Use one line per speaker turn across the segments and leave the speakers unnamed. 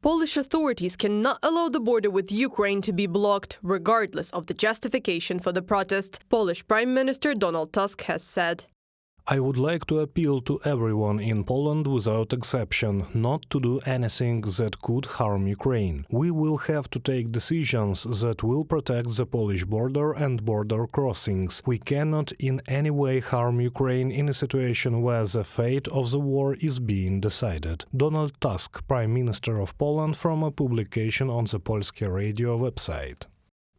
Polish authorities cannot allow the border with Ukraine to be blocked, regardless of the justification for the protest, Polish Prime Minister Donald Tusk has said.
I would like to appeal to everyone in Poland without exception not to do anything that could harm Ukraine. We will have to take decisions that will protect the Polish border and border crossings. We cannot in any way harm Ukraine in a situation where the fate of the war is being decided. Donald Tusk, Prime Minister of Poland, from a publication on the Polskie Radio website.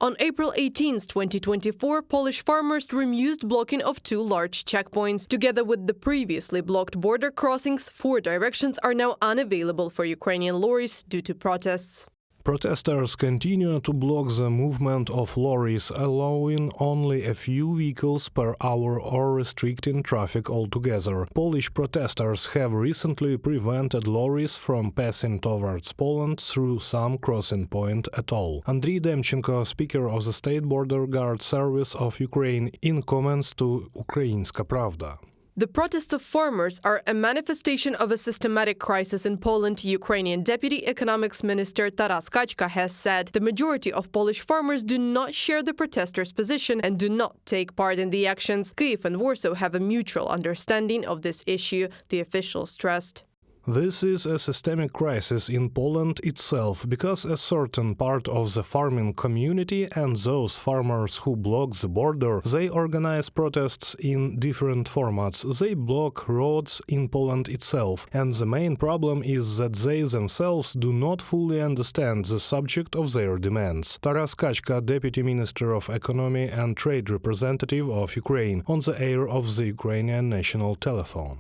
On April 18, 2024, Polish farmers remused blocking of 2 large checkpoints. Together with the previously blocked border crossings, 4 directions are now unavailable for Ukrainian lorries due to protests.
Protesters continue to block the movement of lorries, allowing only a few vehicles per hour or restricting traffic altogether. Polish protesters have recently prevented lorries from passing towards Poland through some crossing point at all. Andriy Demchenko, Speaker of the State Border Guard Service of Ukraine, in comments to Ukrainska Pravda.
The protests of farmers are a manifestation of a systematic crisis in Poland, Ukrainian Deputy Economics Minister Taras Kachka has said. The majority of Polish farmers do not share the protesters' position and do not take part in the actions. Kyiv and Warsaw have a mutual understanding of this issue, the official stressed.
This is a systemic crisis in Poland itself, because a certain part of the farming community and those farmers who block the border, they organize protests in different formats. They block roads in Poland itself, and the main problem is that they themselves do not fully understand the subject of their demands. Taras Kachka, Deputy Minister of Economy and Trade Representative of Ukraine, on the air of the Ukrainian national telephone.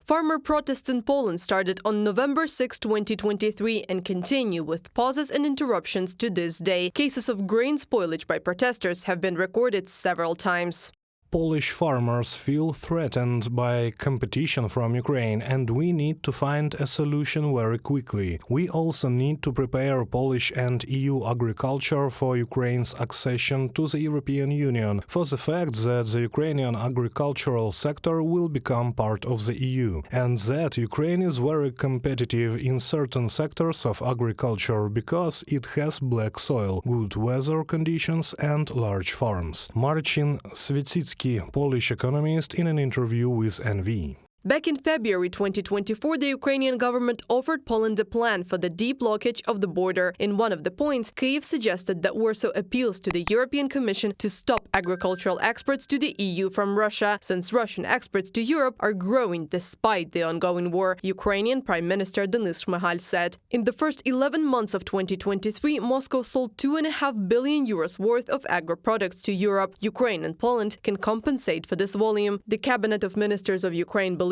Farmer protests in Poland started on November 6, 2023 and continue with pauses and interruptions to this day. Cases of grain spoilage by protesters have been recorded several times.
Polish farmers feel threatened by competition from Ukraine, and we need to find a solution very quickly. We also need to prepare Polish and EU agriculture for Ukraine's accession to the European Union, for the fact that the Ukrainian agricultural sector will become part of the EU, and that Ukraine is very competitive in certain sectors of agriculture because it has black soil, good weather conditions and large farms. Marcin Świecicki, Polish economist, in an interview with NV.
Back in February 2024, the Ukrainian government offered Poland a plan for the deblockage of the border. In one of the points, Kyiv suggested that Warsaw appeals to the European Commission to stop agricultural exports to the EU from Russia, since Russian exports to Europe are growing despite the ongoing war, Ukrainian Prime Minister Denis Shmyhal said. In the first 11 months of 2023, Moscow sold €2.5 billion worth of agro-products to Europe. Ukraine and Poland can compensate for this volume. The Cabinet of Ministers of Ukraine believes.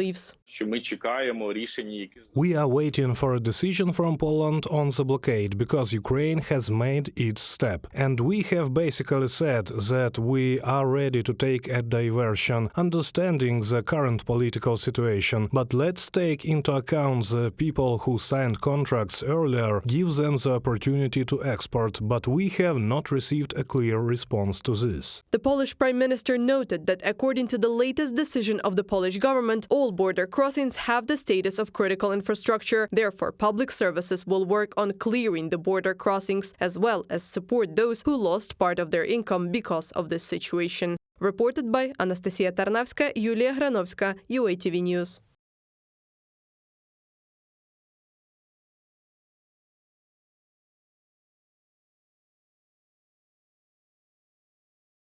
We are waiting for a decision from Poland on the blockade, because Ukraine has made its step. And we have basically said that we are ready to take a diversion, understanding the current political situation. But let's take into account the people who signed contracts earlier, give them the opportunity to export, but we have not received a clear response to this.
The Polish Prime Minister noted that according to the latest decision of the Polish government, all border crossings have the status of critical infrastructure. Therefore, public services will work on clearing the border crossings as well as support those who lost part of their income because of this situation. Reported by Anastasia Tarnavska, Yulia Granovska, UATV News.